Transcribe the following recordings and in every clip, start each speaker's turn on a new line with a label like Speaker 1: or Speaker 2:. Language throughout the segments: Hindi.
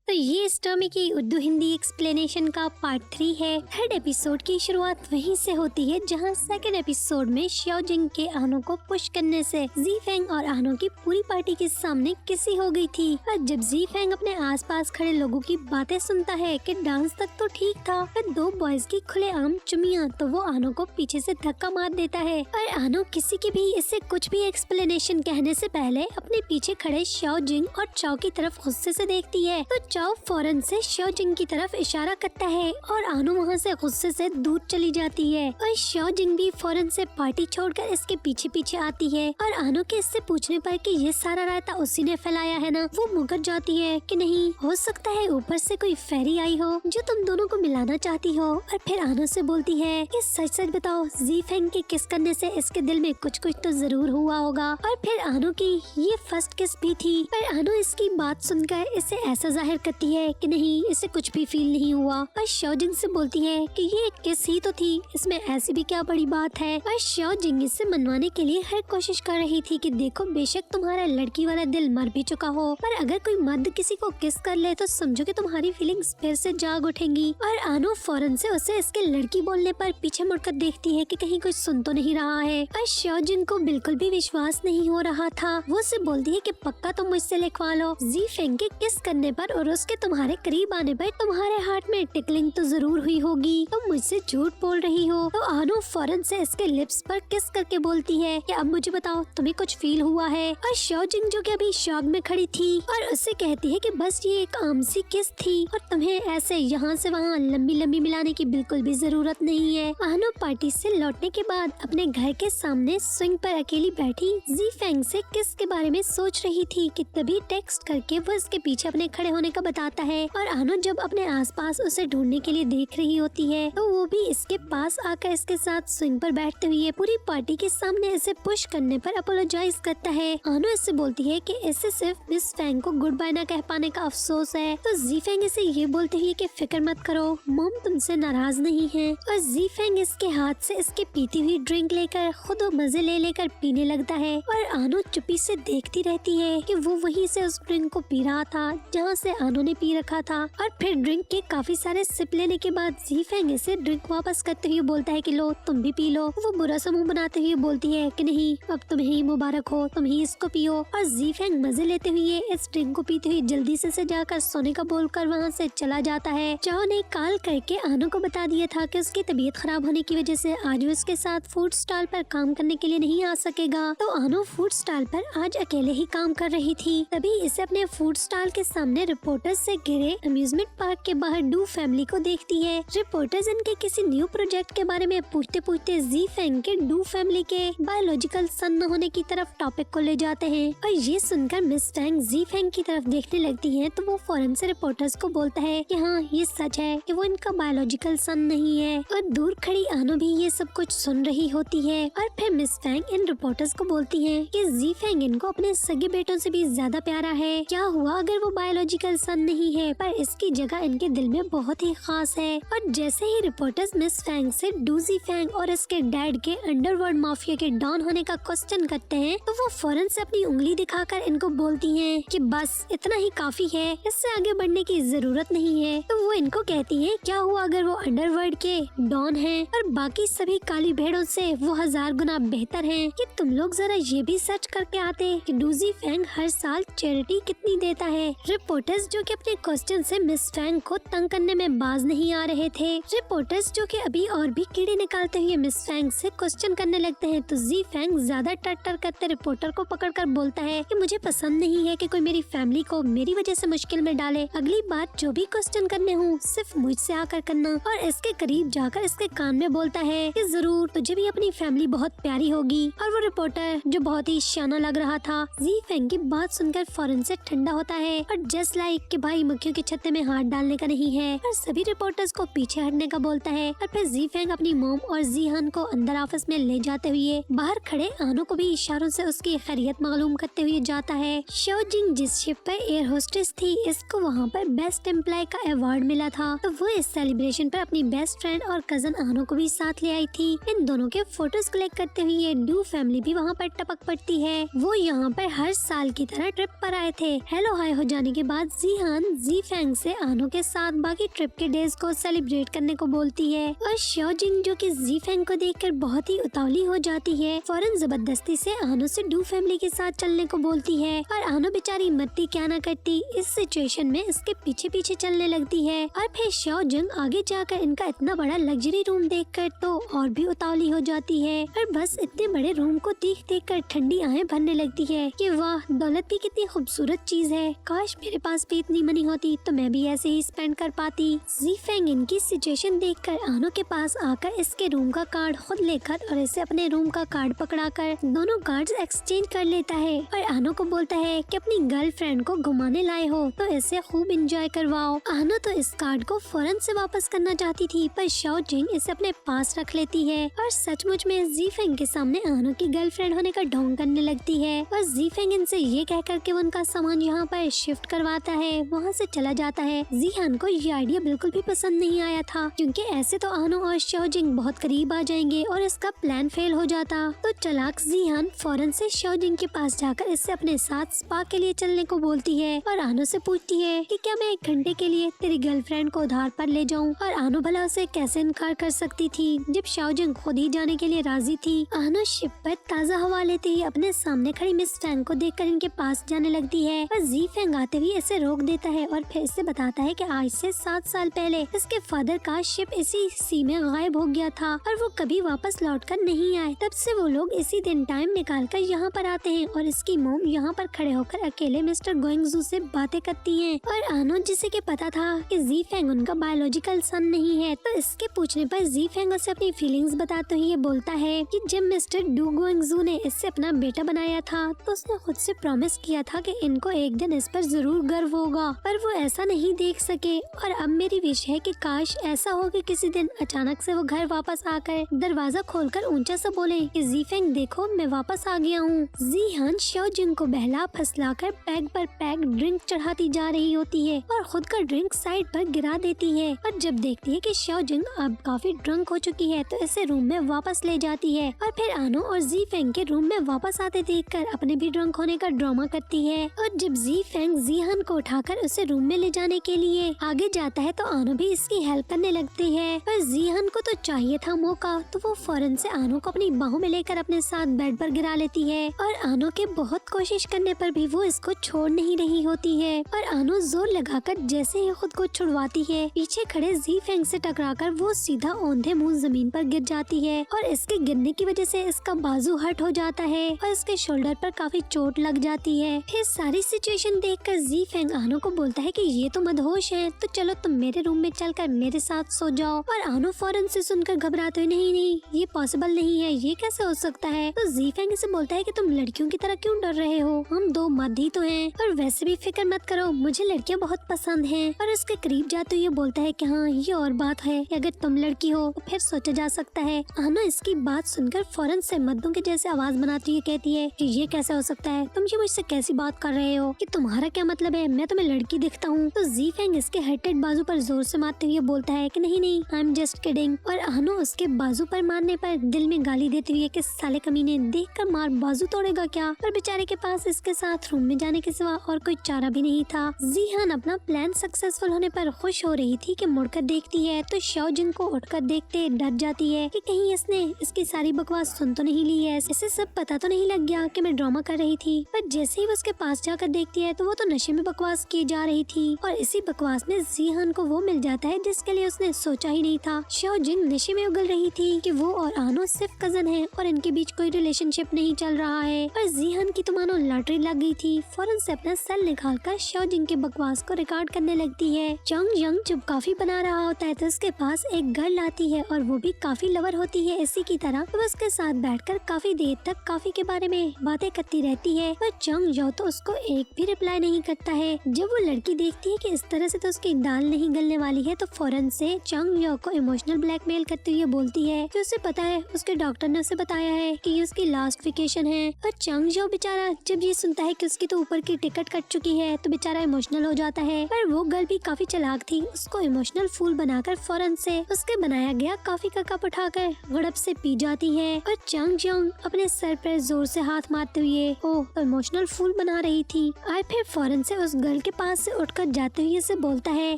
Speaker 1: तो ये स्टोमी की उर्दू हिंदी एक्सप्लेनेशन का पार्ट 3 है। थर्ड एपिसोड की शुरुआत वहीं से होती है जहां सेकंड एपिसोड में शियाओ जिंग के आनो को पुश करने से जी फेंग और आनो की पूरी पार्टी के सामने किसी हो गई थी। और जब जी फेंग अपने आसपास खड़े लोगों की बातें सुनता है कि डांस तक तो ठीक था, पर दो बॉयज की खुलेआम चुमियां, तो वो आनो को पीछे से धक्का मार देता है। और आनो किसी की भी इससे कुछ भी एक्सप्लेनेशन कहने से पहले अपने पीछे खड़े शियाओ जिंग और चाओ की तरफ गुस्से से देखती है। तो चाओ फौरन से शियाओ जिंग की तरफ इशारा करता है और आनो वहाँ से गुस्से से दूर चली जाती है। और शियाओ जिंग भी फौरन से पार्टी छोड़कर इसके पीछे पीछे आती है। और आनो के इससे पूछने पर कि ये सारा रायता उसी ने फैलाया है ना, वो मुकर जाती है कि नहीं, हो सकता है ऊपर से कोई फेरी आई हो जो तुम दोनों को मिलाना चाहती हो। और फिर आनो से बोलती है कि सच सच बताओ, जी फेंग के किस करने से इसके दिल में कुछ कुछ तो जरूर हुआ होगा। और फिर आनो की ये फर्स्ट किस भी थी, पर आनो इसकी बात सुनकर इसे ऐसा जाहिर करती है कि नहीं, इसे कुछ भी फील नहीं हुआ। और शियाओ जिंग से बोलती है कि ये एक किस ही तो थी, इसमें ऐसी भी क्या बड़ी बात है। और शियाओ जिंग इसे मनवाने के लिए हर कोशिश कर रही थी कि देखो, बेशक तुम्हारा लड़की वाला दिल मर भी चुका हो, पर अगर कोई मर्द किसी को किस कर ले तो समझो कि तुम्हारी फीलिंग्स फिर से जाग उठेंगी। और आनो फौरन से उसे इसके लड़की बोलने पर पीछे मुड़कर देखती है कि कहीं कुछ सुन तो नहीं रहा है। और शियाओ जिंग को बिल्कुल भी विश्वास नहीं हो रहा था। वो उसे बोलती है कि पक्का तुम मुझसे लिखवा लो, जी फेंग के किस करने पर और उसके तुम्हारे करीब आने पर तुम्हारे हार्ट में टिकलिंग तो जरूर हुई होगी, तुम मुझसे झूठ बोल रही हो। तो आनो फौरन से इसके लिप्स पर किस करके बोलती है कि अब मुझे बताओ, तुम्हें कुछ फील हुआ है। और शियाओ जिंग जो कि अभी शॉक में खड़ी थी और उससे कहती है कि बस ये एक आम सी किस थी और तुम्हें ऐसे यहाँ से वहाँ लंबी लंबी मिलाने की बिल्कुल भी जरूरत नहीं है। आनो पार्टी से लौटने के बाद अपने घर के सामने स्विंग पर अकेली बैठी जी फेंग से किस के बारे में सोच रही थी कि तभी टेक्स्ट करके वो इसके पीछे अपने खड़े होने का बताता है। और आनो जब अपने आसपास उसे ढूंढने के लिए देख रही होती है तो वो भी इसके पास आकर इसके साथ स्विंग पर बैठते हुए पूरी पार्टी के सामने इसे पुश करने पर अपोलोजाइज करता है। आनो इससे बोलती है कि इससे सिर्फ मिस फेंग को गुड बाय ना कह पाने का अफसोस है। तो जी फेंग इसे ये बोलते हुए कि फिक्र मत करो, मॉम तुमसे नाराज नहीं है। और जी फेंग इसके हाथ से इसके पीती हुई ड्रिंक लेकर खुद मजे ले लेकर पीने लगता है। और आनो चुप्पी से देखती रहती है कि वो वहीं से उस ड्रिंक को पी रहा था जहाँ से आनो ने पी रखा था। और फिर ड्रिंक के काफी सारे सिप लेने के बाद जी फेंग इसे ड्रिंक वापस करते हुए बोलता है कि लो तुम भी पी लो। वो बुरा सा मुंह बनाते हुए बोलती है कि नहीं, अब तुम्हें ही मुबारक हो, तुम ही इसको पियो। और जी फेंग मजे लेते हुए इस ड्रिंक को पीते हुए जल्दी से जाकर सोने का बोलकर वहाँ से चला जाता है। चाओ ने कॉल करके आनो को बता दिया था कि उसकी तबीयत खराब होने की वजह से आज वो उसके साथ फूड स्टॉल पर काम करने के लिए नहीं आ सकेगा। तो आनो फूड स्टॉल पर आज अकेले ही काम कर रही थी। तभी इसे अपने फूड स्टॉल के सामने रिपोर्टर्स से घिरे अम्यूजमेंट पार्क के बाहर डू फैमिली को देखती है। रिपोर्टर्स इनके किसी न्यू प्रोजेक्ट के बारे में पूछते पूछते जी फेंग के डू फैमिली के बायोलॉजिकल सन न होने की तरफ टॉपिक को ले जाते हैं। और ये सुनकर मिस फेंग जी फेंग की तरफ देखने लगती है तो वो फौरन से रिपोर्टर्स को बोलता है कि हाँ, ये सच है कि वो इनका बायोलॉजिकल सन नहीं है। और दूर खड़ी आनो भी ये सब कुछ सुन रही होती है। और फिर मिस फेंग इन रिपोर्टर्स को बोलती है कि जी फेंग इनको अपने सगे बेटों से भी ज्यादा प्यारा है। क्या हुआ अगर वो बायोलॉजिकल सन नहीं है, पर इसकी जगह इनके दिल में बहुत ही खास है। और जैसे ही रिपोर्टर्स मिस फेंग से डूजी फेंग और इसके डैड के अंडरवर्ल्ड माफिया के डॉन होने का क्वेश्चन करते हैं तो वो फौरन से अपनी उंगली दिखाकर इनको बोलती हैं कि बस इतना ही काफी है, इससे आगे बढ़ने की जरूरत नहीं है। तो वो इनको कहती हैं क्या हुआ अगर वो अंडरवर्ल्ड के डॉन हैं और बाकी सभी काली भेड़ों से वो 1000 गुना बेहतर हैं। कि तुम लोग जरा ये भी सर्च करके आते कि डूजी फेंग हर साल चैरिटी कितनी देता है। रिपोर्टर्स जो कि अपने क्वेश्चन से मिस फेंग को तंग करने में बाज नहीं आ रहे थे। रिपोर्टर्स जो कि अभी और भी कीड़े निकालते हुए मिस फेंग से क्वेश्चन करने लगते हैं तो जी फेंग ज्यादा टर करते रिपोर्टर को पकड़कर बोलता है कि मुझे पसंद नहीं है कि कोई मेरी फैमिली को मेरी वजह से मुश्किल में डाले। अगली बार जो भी क्वेश्चन करने हो सिर्फ मुझसे आकर करना। और इसके करीब जाकर इसके कान में बोलता है कि जरूर तुझे भी अपनी फैमिली बहुत प्यारी होगी। और वो रिपोर्टर जो बहुत ही शाना लग रहा था जी फेंग की बात सुनकर फौरन से ठंडा होता है और जस्ट लाइक कि भाई मुखियों के छत्ते में हाथ डालने का नहीं है और सभी रिपोर्टर्स को पीछे हटने का बोलता है। और फिर जीफेंग अपनी मोम और जीहान को अंदर ऑफिस में ले जाते हुए बाहर खड़े आनो को भी इशारों से उसकी खैरियत मालूम करते हुए जाता है। शाओजिंग जिस शिप पर एयर होस्टेस थी, इसको वहाँ पर बेस्ट एम्प्लॉय का अवार्ड मिला था, तो वो इस सेलिब्रेशन पर अपनी बेस्ट फ्रेंड और कजन आनो को भी साथ ले आई थी। इन दोनों के फोटोज कलेक्ट करते हुए डू फैमिली भी वहाँ पर टपक पड़ती है। वो यहाँ पर हर साल की तरह ट्रिप पर आए थे। हेलो हाय हो जाने के बाद जीहान जीफेंग से आनो के साथ बाकी ट्रिप के डेज को सेलिब्रेट करने को बोलती है और शाओजिंग जो कि जीफेंग को देखकर बहुत ही उतावली हो जाती है, फौरन जबरदस्ती से आनो से डू फैमिली के साथ चलने को बोलती है। और आनो बेचारी मरती क्या ना करती, इस सिचुएशन में इसके पीछे पीछे चलने लगती है। और फिर शाओजिंग आगे जाकर इनका इतना बड़ा लग्जरी रूम देखकर तो और भी उतावली हो जाती है और बस इतने बड़े रूम को देख देख कर ठंडी आहें भरने लगती है कि वाह, दौलत भी कितनी खूबसूरत चीज है, काश मेरे पास भी इतनी मनी होती तो मैं भी ऐसे ही स्पेंड कर पाती। जीफेंग इनकी सिचुएशन देखकर आनो के पास आकर इसके रूम का कार्ड खुद लेकर और इसे अपने रूम का कार्ड पकड़ाकर दोनों कार्ड्स एक्सचेंज कर लेता है और आनो को बोलता है कि अपनी गर्लफ्रेंड को घुमाने लाए हो तो इसे खूब एंजॉय करवाओ। आनो तो इस कार्ड को फौरन से वापस करना चाहती थी, पर शाओजिंग इसे अपने पास रख लेती है और सचमुच में जीफेंग के सामने आनो की गर्लफ्रेंड होने का ढोंग करने लगती है। और जीफेंग इनसे ये कह करके उनका सामान यहाँ पर शिफ्ट करवाता है, वहाँ से चला जाता है। जीहान को ये आइडिया बिल्कुल भी पसंद नहीं आया था, क्योंकि ऐसे तो आनो और शाओजिंग बहुत करीब आ जाएंगे और इसका प्लान फेल हो जाता। तो चालाक जीहान फौरन से शाओजिंग के पास जाकर इससे अपने साथ स्पा के लिए चलने को बोलती है और आनो से पूछती है कि क्या मैं 1 घंटे के लिए तेरी गर्लफ्रेंड को उधार पर ले जाऊं। और आनो भला उसे कैसे इनकार कर सकती थी जब शाओजिंग खुद ही जाने के लिए राजी थी। आनो शिप पर ताज़ा हवा लेते ही अपने सामने खड़ी मिस फैंग को देखकर इनके पास जाने लगती है और जीफेंग आते हुए इसे रोक देता है और फिर इसे बताता है कि आज से 7 साल पहले इसके फादर का शिप इसी सी में गायब हो गया था और वो कभी वापस लौटकर नहीं आए। तब से वो लोग इसी दिन टाइम निकालकर यहाँ पर आते हैं और इसकी मोम यहाँ पर खड़े होकर अकेले मिस्टर गोइंगजू से बातें करती हैं। और आनो जिसे के पता था कि जीफेंग उनका बायोलॉजिकल सन नहीं है, तो इसके पूछने पर जीफेंग उसे अपनी फीलिंग्स बताते हुए बोलता है कि जब मिस्टर डू गोइंगजू ने इससे अपना बेटा बनाया था तो उसने खुद से प्रॉमिस किया था कि इनको एक दिन इस पर जरूर गर्व होगा, पर वो ऐसा नहीं देख सके। और अब मेरी विश है कि काश ऐसा हो कि किसी दिन अचानक से वो घर वापस आकर दरवाजा खोलकर ऊंचा सा बोले कि जीफेंग देखो मैं वापस आ गया हूँ। जीहान शाओजिंग को बहला फसलाकर पैग पर पैग ड्रिंक चढ़ाती जा रही होती है और खुद का ड्रिंक साइड पर गिरा देती है। और जब देखती है कि शाओजिंग अब काफी ड्रंक हो चुकी है तो इसे रूम में वापस ले जाती है और फिर आनो और जीफेंग के रूम में वापस आते देखकर अपने भी ड्रंक होने का ड्रामा करती है। और जब जीफेंग जीहान को उठाकर उसे रूम में ले जाने के लिए आगे जाता है तो आनो भी इसकी हेल्प करने लगती है। पर जीहान को तो चाहिए था मौका, तो वो फौरन से आनो को अपनी बाहों में लेकर अपने साथ बेड पर गिरा लेती है और आनो के बहुत कोशिश करने पर भी वो इसको छोड़ नहीं रही होती है। और आनो जोर लगाकर जैसे ही खुद को छुड़वाती है, पीछे खड़े जीफेंग से टकराकर वो सीधा औंधे मुंह जमीन पर गिर जाती है और इसके गिरने की वजह से इसका बाजू हर्ट हो जाता है और इसके शोल्डर पर काफी चोट लग जाती है। फिर सारी सिचुएशन देखकर जीफेंग आनो को बोलता है कि ये तो मदहोश है, तो चलो तुम मेरे रूम में चलकर मेरे साथ सो जाओ। और आनो फौरन से सुनकर घबराते हुए नहीं नहीं ये पॉसिबल नहीं है, ये कैसे हो सकता है। तो जीफेंग से बोलता है कि तुम लड़कियों की तरह क्यों डर रहे हो, हम 2 मर्द ही तो हैं और वैसे भी फिक्र मत करो, मुझे लड़कियां बहुत पसंद हैं। और उसके करीब जाते हुए बोलता है कि हाँ ये और बात है, अगर तुम लड़की हो तो फिर सोचा जा सकता है। आनो इसकी बात सुनकर फौरन से मर्दों के जैसे आवाज बनाती हुई कहती है कि ये कैसे हो सकता है, तुम ये मुझसे कैसी बात कर रहे हो, कि तुम्हारा क्या मतलब है, मैं तुम्हें लड़की दिखता हूँ। तो जीफेंग इसके हर्टेड बाजू पर जोर से मारते हुए बोलता है कि नहीं नहीं आई एम जस्ट किडिंग। और आनो उसके बाजू पर मारने पर दिल में गाली देती हुई कि साले कमीने, देखकर मार बाजू तोड़ेगा क्या। पर बेचारे के पास इसके साथ रूम में जाने के सिवा और कोई चारा भी नहीं था। जीहान अपना प्लान सक्सेसफुल होने पर खुश हो रही थी कि मुड़कर देखती है तो शाओजिंग को उठकर देखते डर जाती है कि कहीं इसने इसकी सारी बकवास सुन तो नहीं ली है, इसे सब पता तो नहीं लग गया कि मैं ड्रामा कर रही थी। पर जैसे ही वो उसके पास जाकर देखती है तो वो तो नशे में बकवास की जा रही थी और इसी बकवास में जीहान को वो मिल जाता है जिसके लिए उसने सोचा ही नहीं था। शाओजिंग नशे में उगल रही थी कि वो और आनो सिर्फ कजन है और इनके बीच कोई रिलेशनशिप नहीं चल रहा है। पर जीहान की तो मानो लॉटरी लग गई थी, फौरन से अपना सेल निकालकर शाओजिंग के बकवास को रिकॉर्ड करने लगती है। चंग यंग जब कॉफी बना रहा होता है तो उसके पास एक गर्ल आती है और वो भी काफी लवर होती है इसी की तरह, तो उसके साथ बैठकर काफी देर तक कॉफी के बारे में बातें करती रहती है। पर चंग यो तो उसको एक भी रिप्लाई नहीं करता है। जब वो लड़की देखती है कि इस तरह से तो उसकी दाल नहीं गलने वाली है, तो फौरन से चंग यो को इमोशनल ब्लैकमेल करते हुए बोलती है कि उसे पता है, उसके डॉक्टर ने उसे बताया है कि ये उसकी लास्ट वेकेशन है। और चंग यो बेचारा जब ये सुनता है कि उसकी तो ऊपर की टिकट कट चुकी है, तो बेचारा इमोशनल हो जाता है। पर वो गर्ल भी काफी चालाक थी, उसको इमोशनल फूल बनाकर फौरन से उसके बनाया गया कॉफी का कप उठाकर गड़प से पी जाती है। और चंग योंग अपने सर पर जोर से हाथ मारते हुए इमोशनल फूल बना रही थी। और फिर फौरन से उस गर्ल के पास से उठकर जाते हुए से बोलता है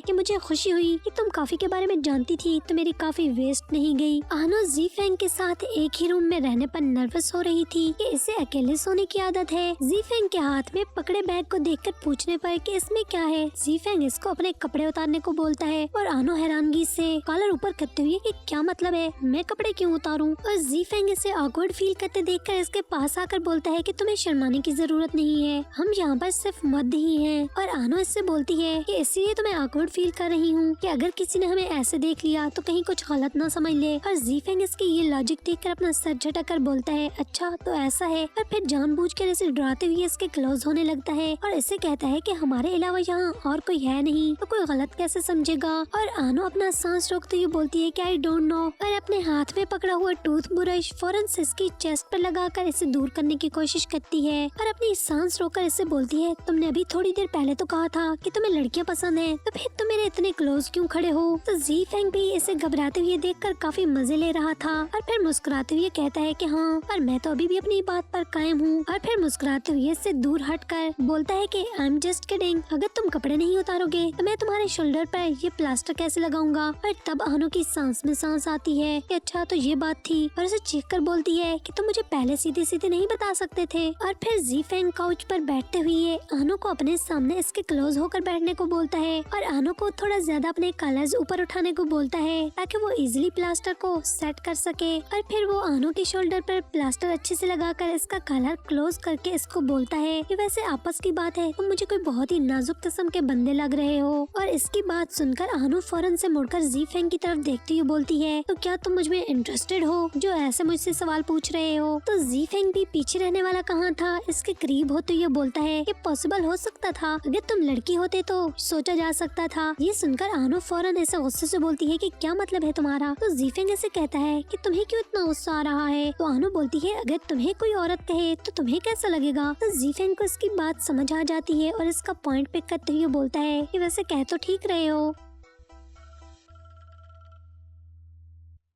Speaker 1: कि मुझे खुशी हुई कि तुम कॉफी के बारे में जानती थी, तो मेरी कॉफी वेस्ट नहीं गई। आनो जीफेंग के साथ एक ही रूम में रहने पर नर्वस हो रही थी कि इसे अकेले सोने की आदत है। जीफेंग के हाथ में पकड़े बैग को देखकर पूछने पर कि इसमें क्या है, जीफेंग इसको अपने कपड़े उतारने को बोलता है। और आनो हैरानगी से कॉलर ऊपर करते हुए कि क्या मतलब है, मैं कपड़े क्यों उतारूं। और जीफेंग इसे ऑकवर्ड फील करते देखकर इसके पास आकर बोलता है कि तुम्हें शर्माने की जरूरत नहीं है, हम यहाँ पर सिर्फ मर्द ही हैं। और आनो इससे बोलती है कि इसलिए तो मैं ऑकवर्ड फील कर रही हूँ कि अगर किसी ने हमें ऐसे देख लिया तो कहीं कुछ गलत ना समझ ले। और जीफेंग इसकी ये लॉजिक देखकर अपना सर झटक कर बोलता है, अच्छा तो ऐसा है। और फिर जानबूझकर इसे डराते हुए इसके क्लोज होने लगता है और इसे कहता है कि हमारे अलावा यहाँ और कोई है नहीं, तो कोई गलत कैसे समझेगा। और आनो अपना सांस रोकते हुए बोलती है कि आई डोंट नो। और अपने हाथ में पकड़ा हुआ टूथ ब्रश फौरन से इसकी चेस्ट पर लगाकर इसे दूर करने की कोशिश करती है और अपनी सांस रोककर इससे बोलती है, तुमने अभी थोड़ी देर पहले तो कहा था कि तुम्हें लड़कियां पसंद है, तो फिर तुम मेरे इतने क्लोज क्यों खड़े हो। तो जीफेंग भी इसे घबराते हुए देखकर काफी मजे ले रहा था और फिर मुस्कुराते हुए कहता है कि हाँ, पर मैं तो अभी भी अपनी बात पर कायम हूँ। और फिर मुस्कुराते हुए इससे दूर हटकर बोलता है कि आई एम जस्ट किडिंग, अगर तुम कपड़े नहीं उतारोगे तो मैं तुम्हारे शोल्डर पर ये प्लास्टर कैसे लगाऊंगा। और तब आनो की सांस में सांस आती है कि अच्छा तो ये बात थी, और उसे चीख कर बोलती है कि तुम मुझे पहले सीधे सीधे नहीं बता सकते थे। और फिर जीफेंग काउच पर बैठते हुए आनो को अपने सामने इसके क्लोज होकर बैठने को बोलता है और आनो को थोड़ा ज्यादा अपने कलर्स ऊपर उठाने को बोलता है ताकि वो इजीली प्लास्टर को सेट कर सके। और फिर वो आनो के शोल्डर पर प्लास्टर अच्छे से लगाकर इसका कलर क्लोज करके इसको बोलता है कि वैसे आपस की बात है, तुम मुझे कोई बहुत ही नाजुक किस्म के बंदे लग रहे हो। और इसकी बात सुनकर आनो फौरन से मुड़कर जीफेंग की तरफ देखती हुई बोलती है, तो क्या तुम मुझ में इंटरेस्टेड हो जो ऐसे मुझसे सवाल पूछ रहे हो। तो जीफेंग भी पीछे रहने वाला कहाँ था, इसके करीब होते हुए बोलता है कि पॉसिबल हो सकता था, अगर तुम लड़की होते तो सोचा जा सकता था। ये सुनकर आनो फौरन ऐसे गुस्से से बोलती है कि क्या मतलब है तुम्हारा। तो जीफेंग ऐसे कहता है कि तुम्हें क्यों इतना गुस्सा आ रहा है। तो आनो बोलती है अगर तुम्हें कोई औरत कहे तो तुम्हें कैसा लगेगा। तो जीफेंग को इसकी बात समझ आ जाती है और इसका पॉइंट पिक करते हुए बोलता है कि वैसे कह तो ठीक रहे हो,